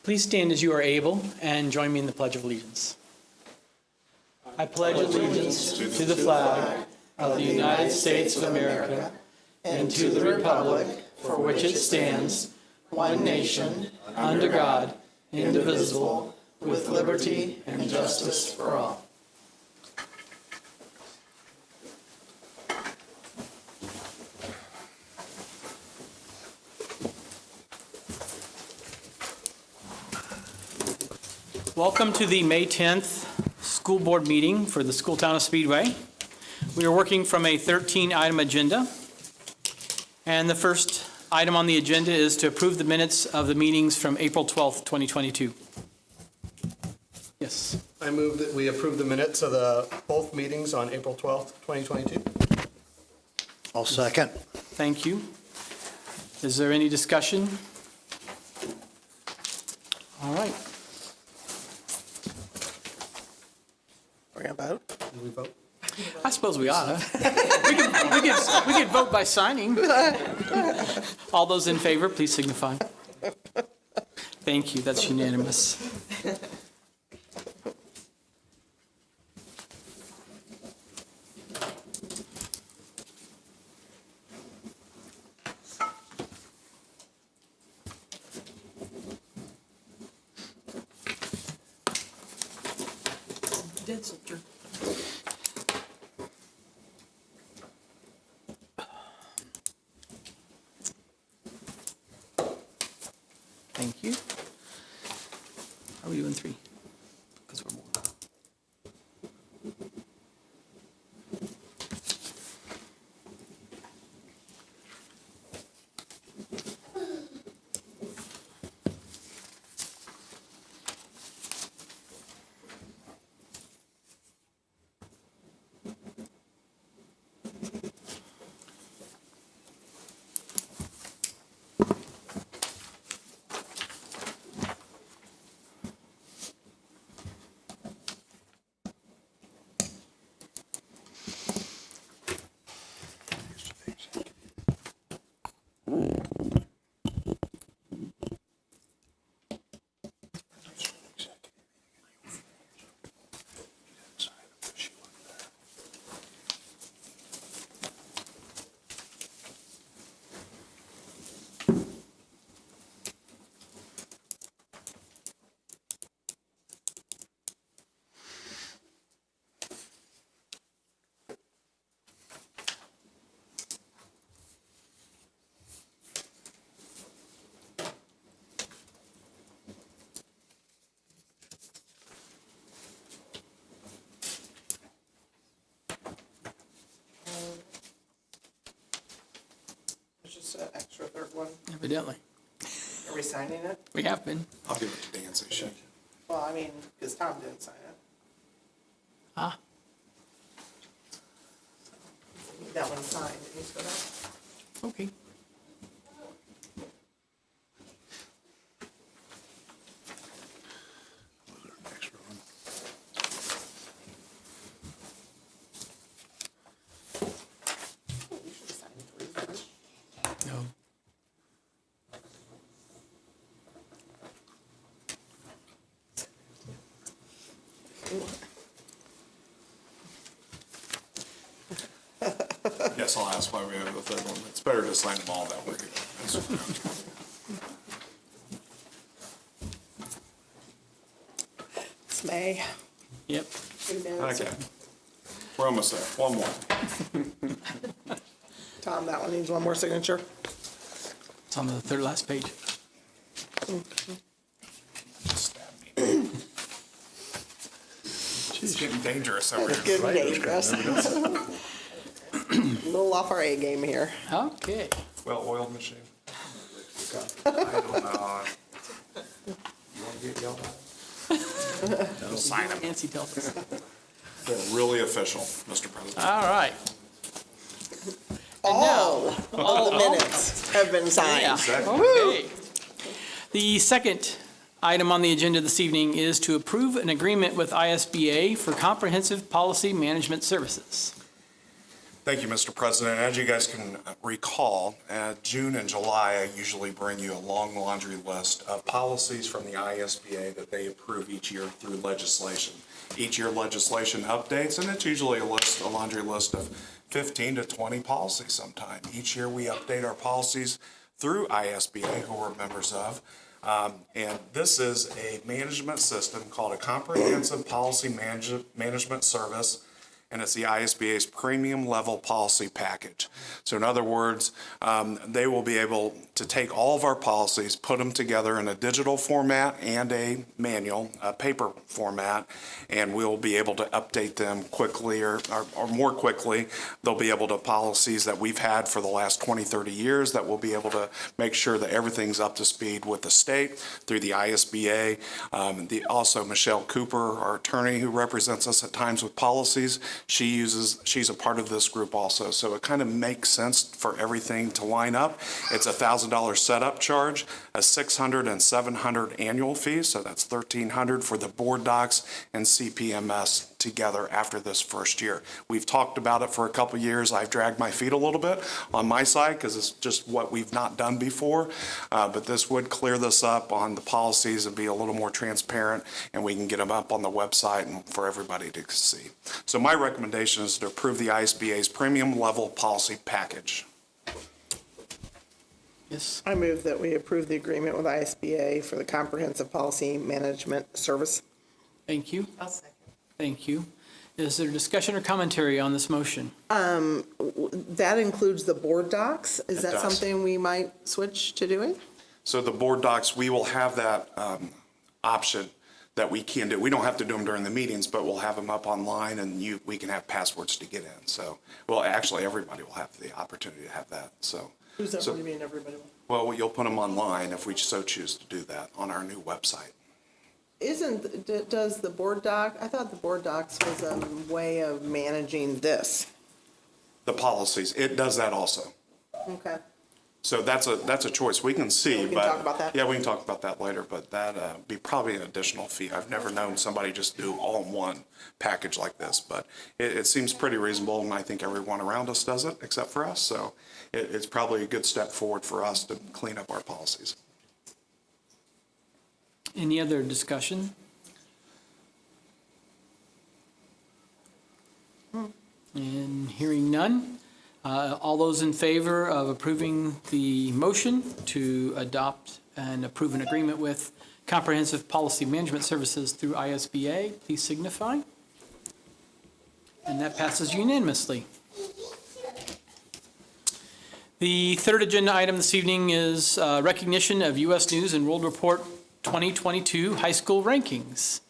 Please stand as you are able and join me in the Pledge of Allegiance. I pledge allegiance to the flag of the United States of America and to the republic for which it stands, one nation, under God, indivisible, with liberty and justice for all. Welcome to the May 10th School Board meeting for the School Town of Speedway. We are working from a 13-item agenda. And the first item on the agenda is to approve the minutes of the meetings from April 12th, 2022. Yes. I move that we approve the minutes of both meetings on April 12th, 2022. I'll second. Thank you. Is there any discussion? All right. We're going to vote? Did we vote? I suppose we ought to. We could vote by signing. All those in favor, please signify. Thank you. That's unanimous. Dead soldier. Thank you. How are we doing 3? Because we're more. There's just an extra third one. Evidently. Are we signing it? We have been. I'll give it to Dan so she can. Well, I mean, because Tom didn't sign it. Ah, That one's signed. It needs to go down. okay. Oh, you should have signed 3 first. No. Yes, I'll ask why we have the third one. It's better to sign them all that way. It's May. Yep. 2 minutes. Okay. We're almost there. One more. Tom, that one needs one more signature. It's on the third last page. Stab me. It's getting dangerous over It's here. getting dangerous. A little off our A game here. Okay. Well-oiled machine. I don't know. You want to get yelled at? Don't sign them. Nancy tells us. They're really official, Mr. President. All right. All the minutes have been signed. Okay. The second item on the agenda this evening is to approve an agreement with ISBA for comprehensive policy management services. Thank you, Mr. President. As you guys can recall, June and July, I usually bring you a long laundry list of policies from the ISBA that they approve each year through legislation. Each year legislation updates, and it's usually a laundry list of 15 to 20 policies sometime. Each year we update our policies through ISBA, who we're members of. And this is a management system called a Comprehensive Policy Management Service, and it's the ISBA's premium level policy package. So in other words, they will be able to take all of our policies, put them together in a digital format and a manual, a paper format, and we'll be able to update them quickly or more quickly. They'll be able to policies that we've had for the last 20, 30 years that we'll be able to make sure that everything's up to speed with the state through the ISBA. Also Michelle Cooper, our attorney who represents us at times with policies, she's a part of this group also. So it kind of makes sense for everything to line up. It's a $1,000 setup charge, a $600 and $700 annual fee. So that's $1,300 for the board docs and CPMS together after this first year. We've talked about it for a couple of years. I've dragged my feet a little bit on my side because it's just what we've not done before. But this would clear this up on the policies and be a little more transparent, and we can get them up on the website and for everybody to see. So my recommendation is to approve the ISBA's premium level policy package. Yes. I move that we approve the agreement with ISBA for the Comprehensive Policy Management Service. Thank you. I'll second. Thank you. Is there discussion or commentary on this motion? That includes the board docs? Is It that does. something we might switch to doing? So the board docs, we will have that option that we can do. We don't have to do them during the meetings, but we'll have them up online, and we can have passwords to get in. So, well, actually, everybody will have the opportunity to have that. So, Who's that, what do you mean, everybody? well, you'll put them online if we so choose to do that on our new website. Does the board doc, I thought the board docs was a way of managing this. The policies, it does that also. Okay. So that's a choice. We can see, We can but talk about that? yeah, we can talk about that later. But that be probably an additional fee. I've never known somebody just do all in one package like this, but it seems pretty reasonable, and I think everyone around us does it except for us. So it's probably a good step forward for us to clean up our policies. Any other discussion? And hearing none, all those in favor of approving the motion to adopt and approve an agreement with Comprehensive Policy Management Services through ISBA, please signify. And that passes unanimously. The third agenda item this evening is recognition of U.S. News and World Report 2022 high school rankings.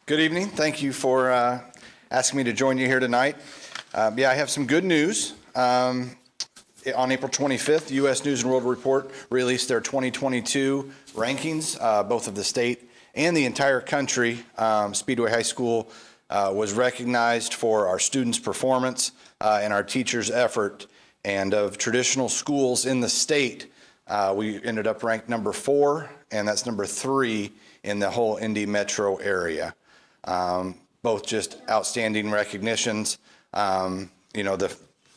Good evening. Thank you for asking me to join you here tonight. I have some good news. On April 25th, U.S. News and World Report released their 2022 rankings, both of the state and the entire country. Speedway High School was recognized for our students' performance and our teachers' effort. And of traditional schools in the state, we ended up ranked number 4, and that's number 3 in the whole Indy metro area. Both just outstanding recognitions. They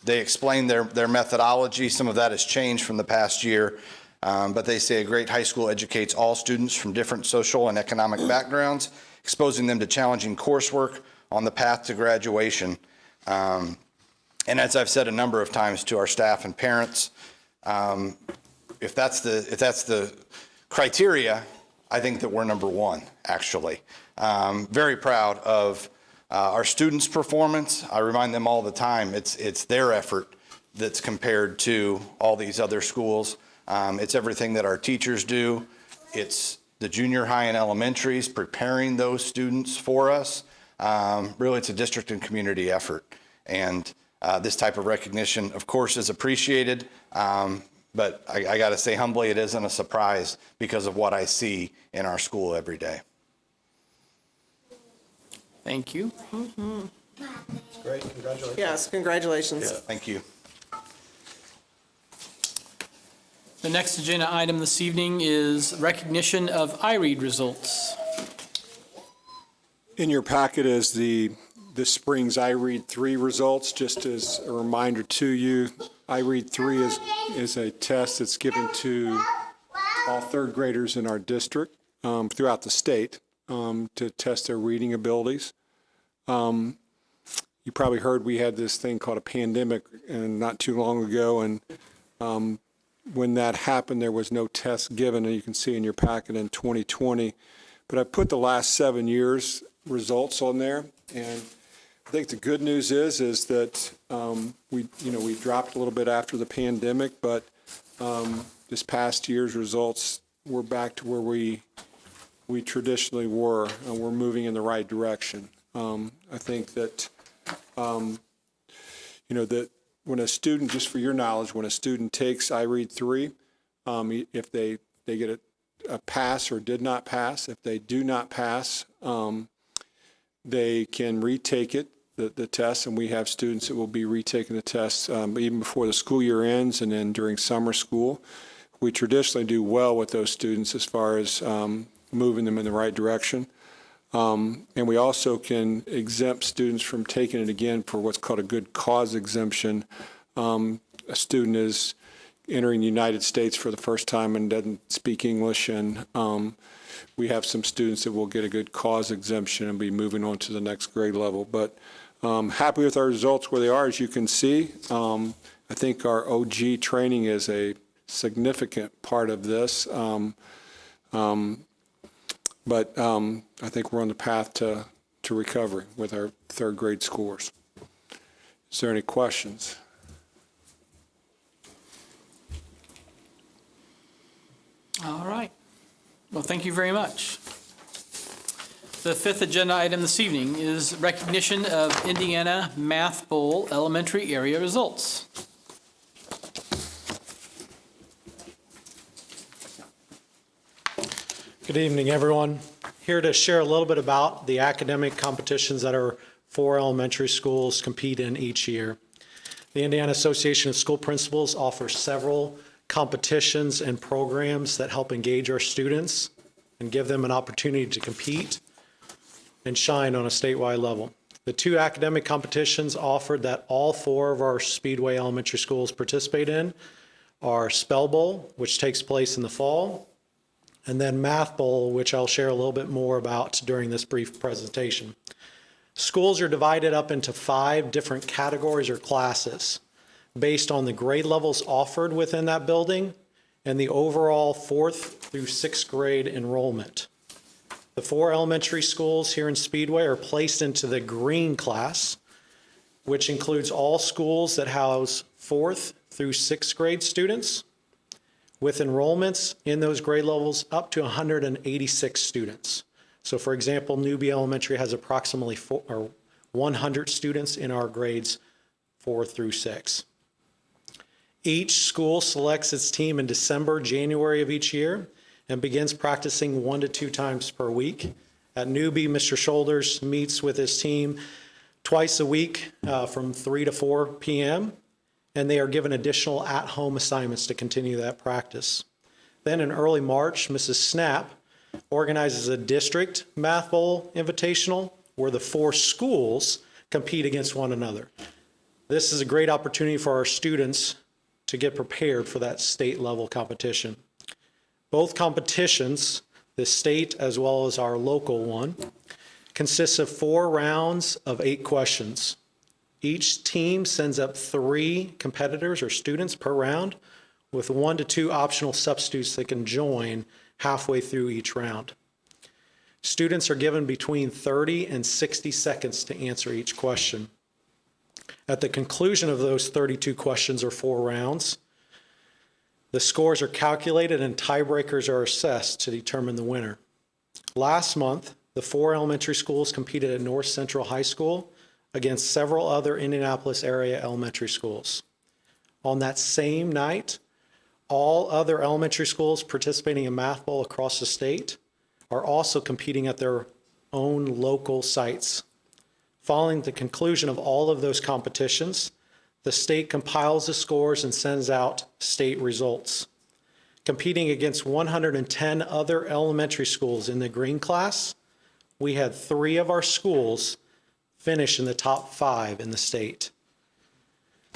explain their methodology. Some of that has changed from the past year, but they say a great high school educates all students from different social and economic backgrounds, exposing them to challenging coursework on the path to graduation. And as I've said a number of times to our staff and parents, if that's the criteria, I think that we're number 1, actually. Very proud of our students' performance. I remind them all the time, it's their effort that's compared to all these other schools. It's everything that our teachers do. It's the junior high and elementaries preparing those students for us. Really, it's a district and community effort. And this type of recognition, of course, is appreciated. But I got to say humbly, it isn't a surprise because of what I see in our school every day. Thank you. Great, congratulations. Yes, congratulations. Thank you. The next agenda item this evening is recognition of IREAD results. In your packet is this spring's IREAD 3 results. Just as a reminder to you, IREAD 3 is a test that's given to all third graders in our district throughout the state to test their reading abilities. You probably heard we had this thing called a pandemic and not too long ago, and when that happened, there was no test given, and you can see in your packet in 2020. But I put the last 7 years results on there, and I think the good news is that we dropped a little bit after the pandemic, but this past year's results we're back to where we traditionally were, and we're moving in the right direction. I think that that when a student, just for your knowledge, when a student takes IREAD 3, if they get a pass or did not pass, if they do not pass, they can retake it, the test, and we have students that will be retaking the test even before the school year ends and then during summer school. We traditionally do well with those students as far as moving them in the right direction. And we also can exempt students from taking it again for what's called a good cause exemption. A student is entering the United States for the first time and doesn't speak English, and we have some students that will get a good cause exemption and be moving on to the next grade level. But happy with our results where they are, as you can see. I think our OG training is a significant part of this. But I think we're on the path to recovery with our third grade scores. Is there any questions? All right. Well, thank you very much. The fifth agenda item this evening is recognition of Indiana Math Bowl elementary area results. Good evening, everyone. Here to share a little bit about the academic competitions that our 4 elementary schools compete in each year. The Indiana Association of School Principals offers several competitions and programs that help engage our students and give them an opportunity to compete and shine on a statewide level. The 2 academic competitions offered that all 4 of our Speedway elementary schools participate in are Spell Bowl, which takes place in the fall, and then Math Bowl, which I'll share a little bit more about during this brief presentation. Schools are divided up into 5 different categories or classes based on the grade levels offered within that building and the overall 4th through 6th grade enrollment. The 4 elementary schools here in Speedway are placed into the green class, which includes all schools that house 4th through 6th grade students, with enrollments in those grade levels up to 186 students. So for example, Newby Elementary has approximately 100 students in our grades 4 through 6. Each school selects its team in December, January of each year and begins practicing 1 to 2 times per week. At Newby, Mr. Shoulders meets with his team twice a week from 3 to 4 p.m. and they are given additional at-home assignments to continue that practice. Then in early March, Mrs. Snap organizes a district Math Bowl invitational where the 4 schools compete against one another. This is a great opportunity for our students to get prepared for that state level competition. Both competitions, the state as well as our local one, consists of 4 rounds of 8 questions. Each team sends up 3 competitors or students per round with 1 to 2 optional substitutes that can join halfway through each round. Students are given between 30 and 60 seconds to answer each question. At the conclusion of those 32 questions or 4 rounds, the scores are calculated and tiebreakers are assessed to determine the winner. Last month, the 4 elementary schools competed at North Central High School against several other Indianapolis area elementary schools. On that same night, all other elementary schools participating in Math Bowl across the state are also competing at their own local sites. Following the conclusion of all of those competitions, the state compiles the scores and sends out state results. Competing against 110 other elementary schools in the green class, we had 3 of our schools finish in the top 5 in the state.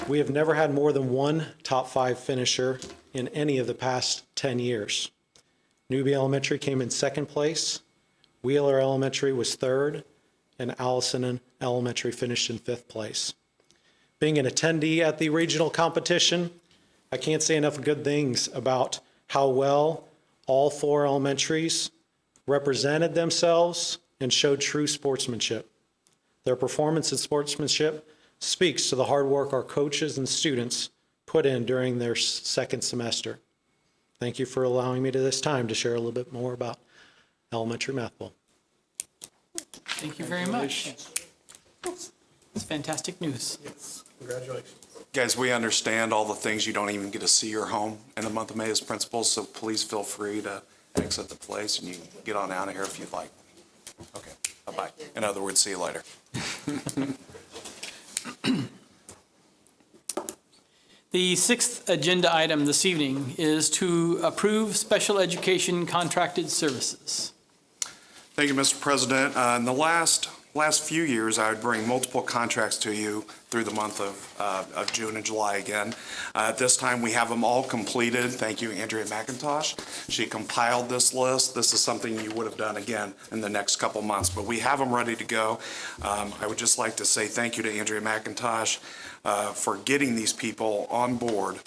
We have never had more than 1 top 5 finisher in any of the past 10 years. Newby Elementary came in 2nd place, Wheeler Elementary was 3rd, and Allison Elementary finished in 5th place. Being an attendee at the regional competition, I can't say enough good things about how well all 4 elementaries represented themselves and showed true sportsmanship. Their performance and sportsmanship speaks to the hard work our coaches and students put in during their 2nd semester. Thank you for allowing me this time to share a little bit more about elementary math ball. Thank you very much. It's fantastic news. Yes, congratulations. Guys, we understand all the things you don't even get to see your home in the month of May as principals, so please feel free to exit the place and you can get on out of here if you'd like. Okay, bye-bye. In other words, see you later. The 6th agenda item this evening is to approve special education contracted services. Thank you, Mr. President. In the last few years, I would bring multiple contracts to you through the month of June and July again. At this time, we have them all completed. Thank you, Andrea McIntosh. She compiled this list. This is something you would have done again in the next couple months, but we have them ready to go. I would just like to say thank you to Andrea McIntosh for getting these people on board,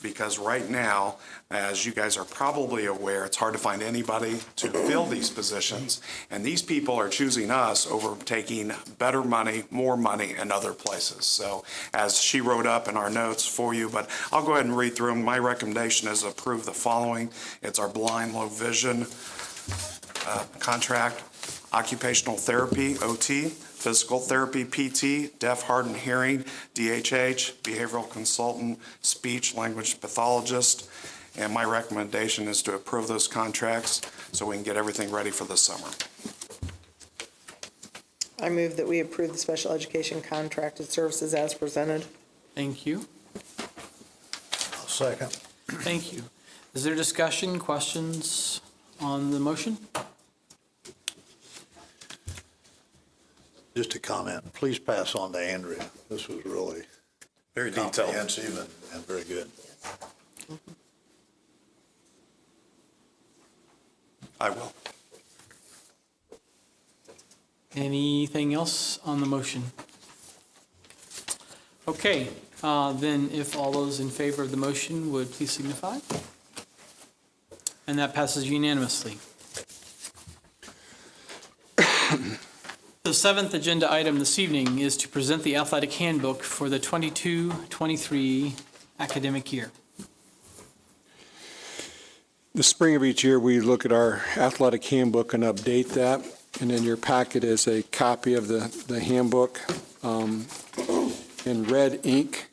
because right now, as you guys are probably aware, it's hard to find anybody to fill these positions, and these people are choosing us over taking better money, more money in other places. So as she wrote up in our notes for you, but I'll go ahead and read through them. My recommendation is approve the following. It's our blind, low vision contract, occupational therapy, OT, physical therapy, PT, deaf, hard, and hearing, DHH, behavioral consultant, speech, language pathologist. And my recommendation is to approve those contracts so we can get everything ready for the summer. I move that we approve the special education contracted services as presented. Thank you. I'll second. Thank you. Is there discussion, questions on the motion? Just a comment. Please pass on to Andrea. This was really Very detailed. comprehensive and very good. I will. Anything else on the motion? Okay, then if all those in favor of the motion would please signify. And that passes unanimously. The 7th agenda item this evening is to present the athletic handbook for the 22-23 academic year. The spring of each year, we look at our athletic handbook and update that. And in your packet is a copy of the handbook. In red ink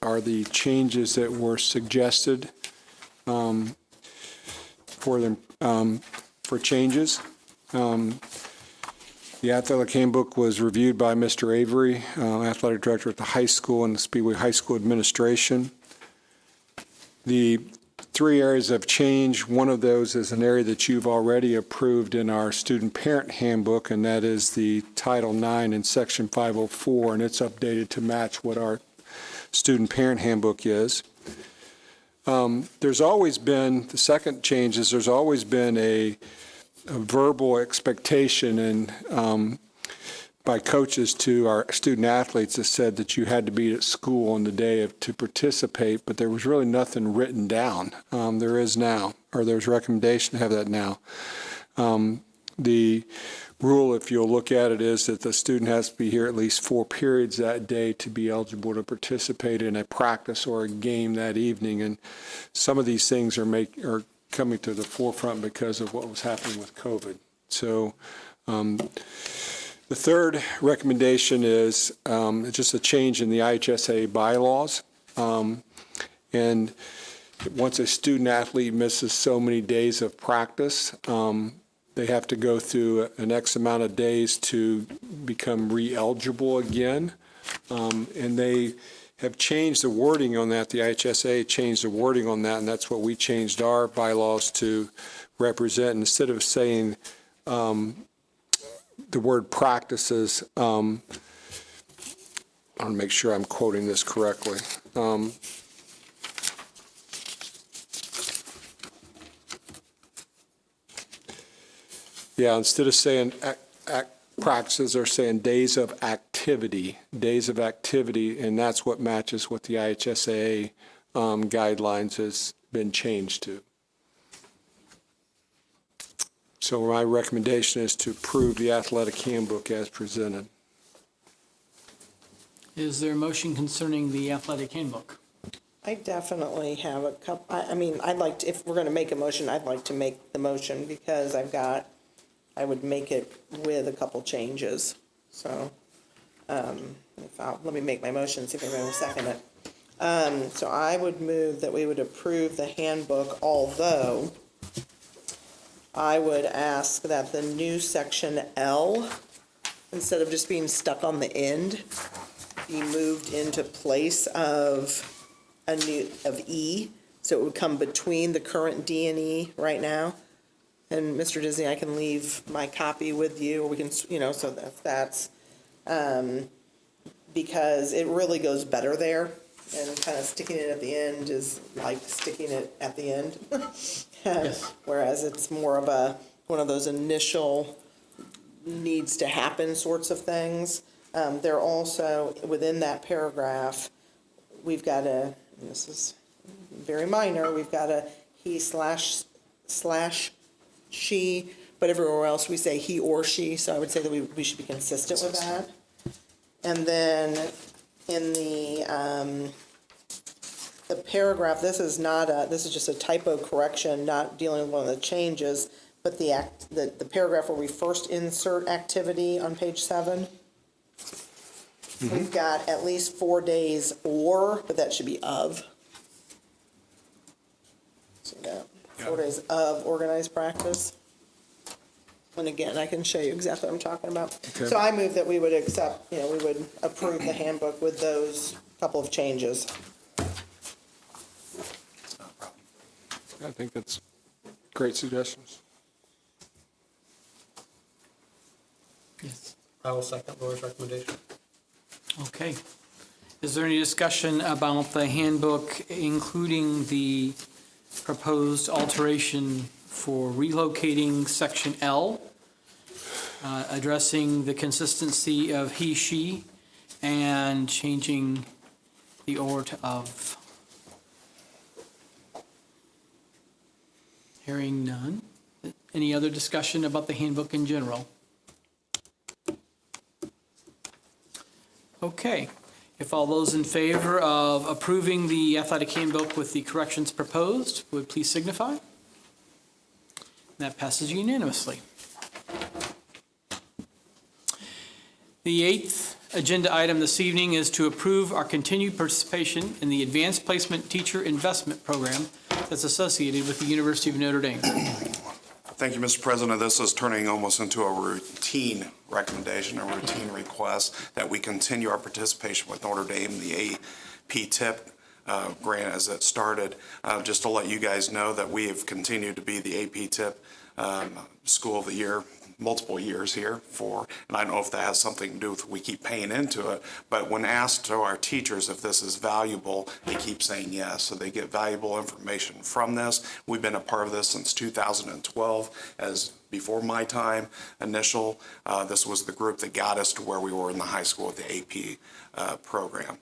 are the changes that were suggested for changes. The athletic handbook was reviewed by Mr. Avery, athletic director at the high school, and the Speedway High School administration. The 3 areas of change, one of those is an area that you've already approved in our student parent handbook, and that is the Title IX in Section 504, and it's updated to match what our student parent handbook is. There's always been, the second change is there's always been a verbal expectation and by coaches to our student athletes that said that you had to be at school on the day to participate, but there was really nothing written down. There is now, or there's recommendation to have that now. The rule, if you'll look at it, is that the student has to be here at least 4 periods that day to be eligible to participate in a practice or a game that evening. And some of these things are coming to the forefront because of what was happening with COVID. So the third recommendation is just a change in the IHSA bylaws. And once a student athlete misses so many days of practice, they have to go through an X amount of days to become re-eligible again. And they have changed the wording on that. The IHSA changed the wording on that, and that's what we changed our bylaws to represent. Instead of saying the word practices, I want to make sure I'm quoting this correctly. Yeah, instead of saying practices, they're saying days of activity, and that's what matches what the IHSAA guidelines has been changed to. So my recommendation is to approve the athletic handbook as presented. Is there a motion concerning the athletic handbook? I definitely have a couple, I mean, I'd like to, if we're gonna make a motion, I'd like to make the motion because I would make it with a couple changes. So, let me make my motion, see if anybody will second it. So I would move that we would approve the handbook, although I would ask that the new section L, instead of just being stuck on the end, be moved into place of E, so it would come between the current D and E right now. And Mr. Disney, I can leave my copy with you, or we can, so that's, because it really goes better there, and kind of sticking it at the end is like sticking it at the end. Yes. Whereas it's more of one of those initial needs to happen sorts of things. They're also, within that paragraph, we've got and this is very minor, we've got a he slash she, but everywhere else we say he or she, so I would say that we should be consistent with that. And then in the paragraph, this is just a typo correction, not dealing with one of the changes, but the paragraph where we first insert activity on page 7. We've got at least 4 days or, but that should be of. So we got 4 days of organized practice. And again, I can show you exactly what I'm talking about. Okay. So I move that we would accept, we would approve the handbook with those couple of changes. I think that's great suggestions. Yes. I will second Laura's recommendation. Okay. Is there any discussion about the handbook, including the proposed alteration for relocating section L, addressing the consistency of he, she, and changing the or to of? Hearing none. Any other discussion about the handbook in general? Okay. If all those in favor of approving the athletic handbook with the corrections proposed would please signify. That passes unanimously. The 8th agenda item this evening is to approve our continued participation in the Advanced Placement Teacher Investment Program that's associated with the University of Notre Dame. Thank you, Mr. President. This is turning almost into a routine recommendation, a routine request that we continue our participation with Notre Dame, the AP TIP grant as it started. Just to let you guys know that we have continued to be the AP TIP School of the Year multiple years here and I don't know if that has something to do with we keep paying into it, but when asked to our teachers if this is valuable, they keep saying yes. So they get valuable information from this. We've been a part of this since 2012, as before my time initial. This was the group that got us to where we were in the high school with the AP program.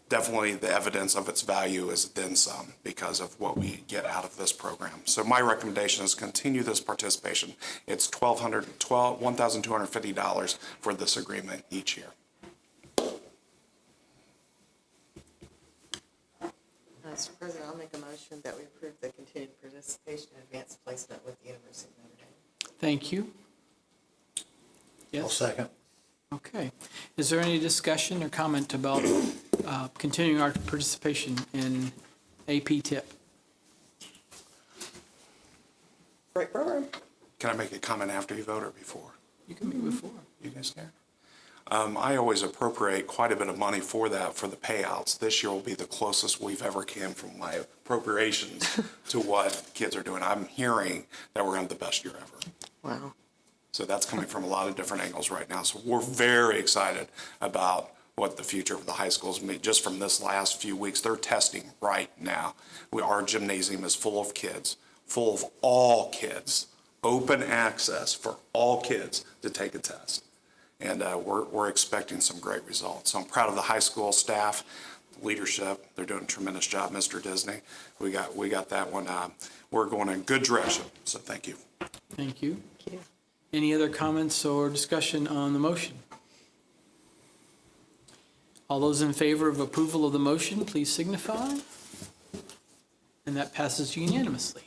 Definitely the evidence of its value is then some because of what we get out of this program. So my recommendation is continue this participation. It's $1,250 for this agreement each year. Mr. President, I'll make a motion that we approve the continued participation in advanced placement with the University of Notre Dame. Thank you. I'll Yes? second. Okay. Is there any discussion or comment about continuing our participation in AP TIP? Great program. Can I make a comment after you vote or before? You can meet before. You guys care? I always appropriate quite a bit of money for that, for the payouts. This year will be the closest we've ever came from my appropriations to what kids are doing. I'm hearing that we're going to have the best year ever. Wow. So that's coming from a lot of different angles right now. So we're very excited about what the future of the high schools mean. Just from this last few weeks, they're testing right now. Our gymnasium is full of kids, full of all kids, open access for all kids to take a test. And we're expecting some great results. So I'm proud of the high school staff, leadership. They're doing a tremendous job, Mr. Disney. We got that one. We're going in a good direction. So thank you. Thank you. Any other comments or discussion on the motion? All those in favor of approval of the motion, please signify. And that passes unanimously.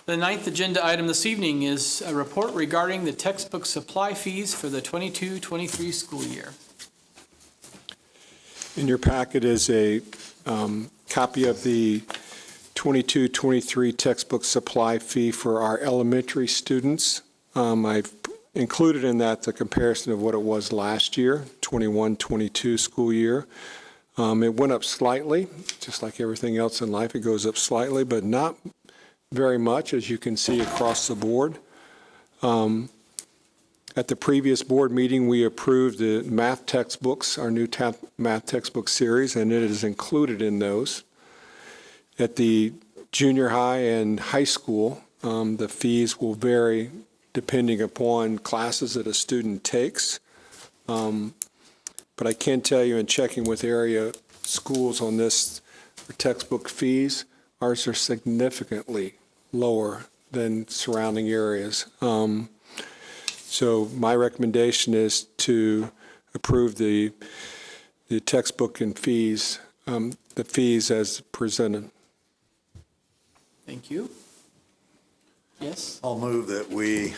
The ninth agenda item this evening is a report regarding the textbook supply fees for the 22-23 school year. In your packet is a copy of the 22-23 textbook supply fee for our elementary students. I've included in that the comparison of what it was last year, 21-22 school year. It went up slightly, just like everything else in life. It goes up slightly, but not very much, as you can see across the board. At the previous board meeting, we approved the math textbooks, our new math textbook series, and it is included in those. At the junior high and high school, the fees will vary depending upon classes that a student takes. But I can tell you, in checking with area schools on this for textbook fees, ours are significantly lower than surrounding areas. So my recommendation is to approve the textbook and fees, the fees as presented. Thank you. Yes? I'll move that we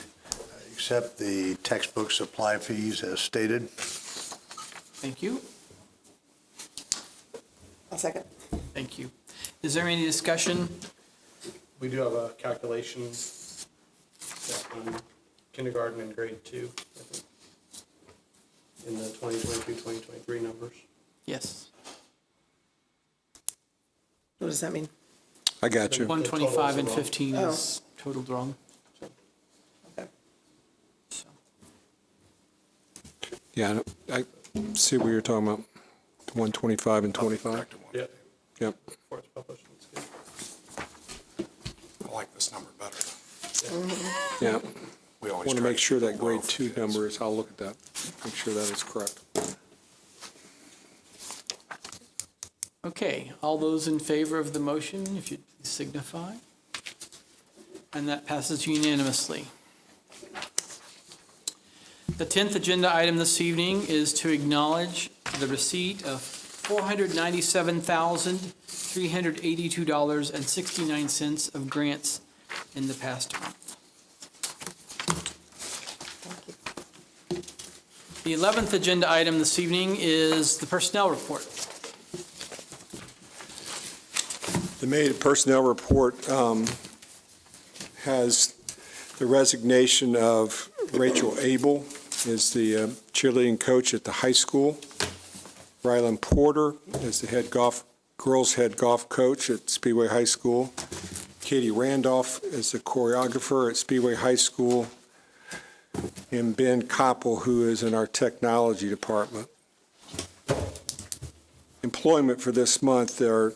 accept the textbook supply fees as stated. Thank you. I'll second. Thank you. Is there any discussion? We do have a calculation on kindergarten and grade 2, I think, in the 2022-2023 numbers. Yes. What does that mean? I got you. 125 and 15 is totaled wrong. Okay. So, Yeah, I see what you're talking about, 125 and 25. Yep. Yep. Before it's published, it's good. I like this number better. Yeah. We always Want to try make sure keep that it low grade for 2 kids. number is, I'll look at that, make sure that is correct. okay, all those in favor of the motion, if you'd please signify. And that passes unanimously. The 10th agenda item this evening is to acknowledge the receipt of $497,382.69 of grants in the past month. The 11th agenda item this evening is the personnel report. The May personnel report has the resignation of Rachel Abel as the cheerleading coach at the high school. Rylan Porter as the girls head golf coach at Speedway High School. Katie Randolph as the choreographer at Speedway High School. And Ben Koppel, who is in our technology department. Employment for this month are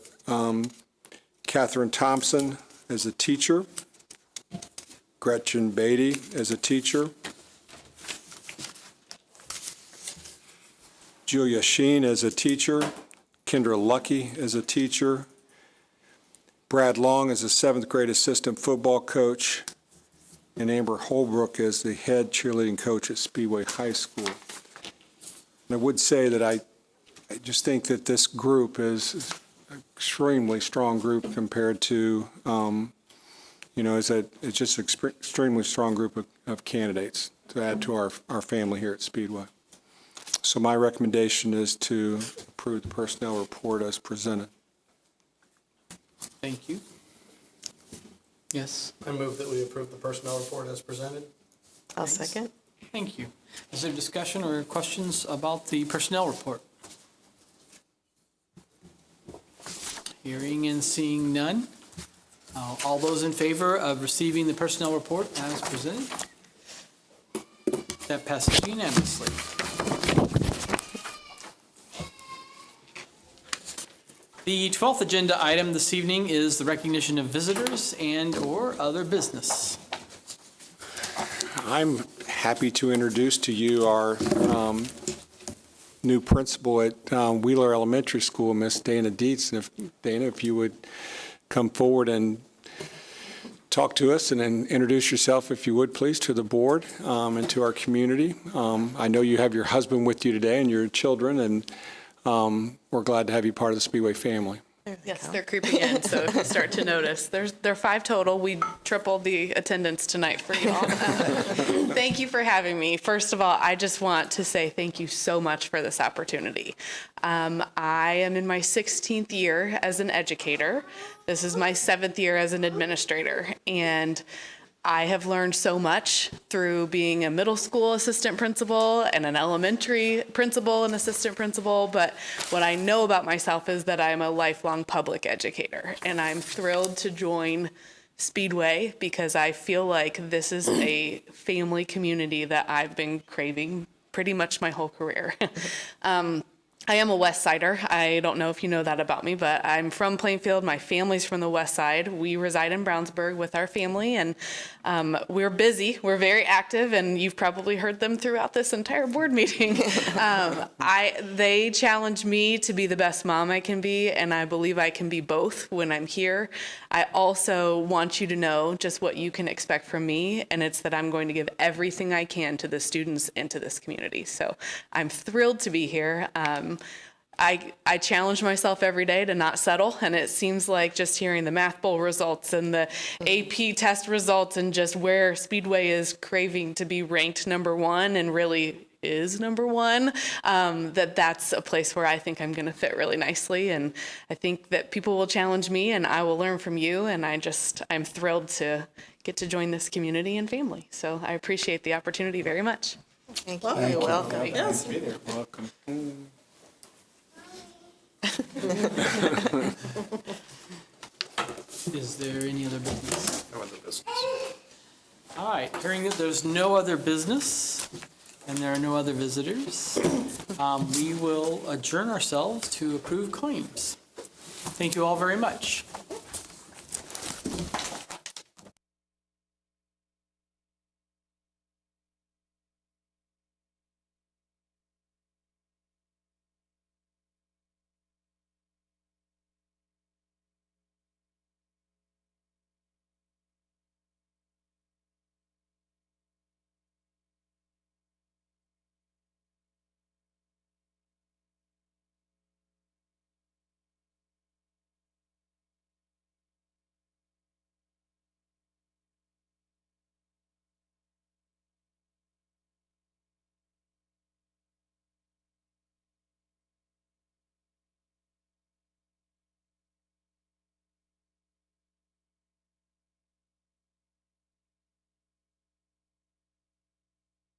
Catherine Thompson as a teacher, Gretchen Beatty as a teacher, Julia Sheen as a teacher, Kendra Lucky as a teacher, Brad Long as a 7th grade assistant football coach, and Amber Holbrook as the head cheerleading coach at Speedway High School. And I would say that I just think that this group is an extremely strong group compared to, it's just an extremely strong group of candidates to add to our family here at Speedway. So my recommendation is to approve the personnel report as presented. Thank you. Yes, I move that we approve the personnel report as presented. I'll second. thank you. Is there discussion or questions about the personnel report? Hearing and seeing none. All those in favor of receiving the personnel report as presented? That passes unanimously. The 12th agenda item this evening is the recognition of visitors and/or other business. I'm happy to introduce to you our new principal at Wheeler Elementary School, Miss Dana Dietz. And Dana, if you would come forward and talk to us and then introduce yourself, if you would, please, to the board and to our community. I know you have your husband with you today and your children, and we're glad to have you part of the Speedway family. Yes, they're creeping in, so if you start to notice. There are 5 total. We tripled the attendance tonight for you all. Thank you for having me. First of all, I just want to say thank you so much for this opportunity. I am in my 16th year as an educator. This is my 7th year as an administrator, and I have learned so much through being a middle school assistant principal and an elementary principal and assistant principal, but what I know about myself is that I'm a lifelong public educator, and I'm thrilled to join Speedway because I feel like this is a family community that I've been craving pretty much my whole career. I am a West Sider. I don't know if you know that about me, but I'm from Plainfield. My family's from the West Side. We reside in Brownsburg with our family, and we're busy. We're very active, and you've probably heard them throughout this entire board meeting. They challenge me to be the best mom I can be, and I believe I can be both when I'm here. I also want you to know just what you can expect from me, and it's that I'm going to give everything I can to the students and to this community. So I'm thrilled to be here. I challenge myself every day to not settle, and it seems like just hearing the Math Bowl results and the AP test results and just where Speedway is craving to be ranked #1 and really is #1, that's a place where I think I'm going to fit really nicely, and I think that people will challenge me and I will learn from you, and I'm thrilled to get to join this community and family. So I appreciate the opportunity very much. Thank you. You're welcome. Yes. Welcome. Is there any other business? No other business. All right, hearing that there's no other business and there are no other visitors, we will adjourn ourselves to approve claims. Thank you all very much.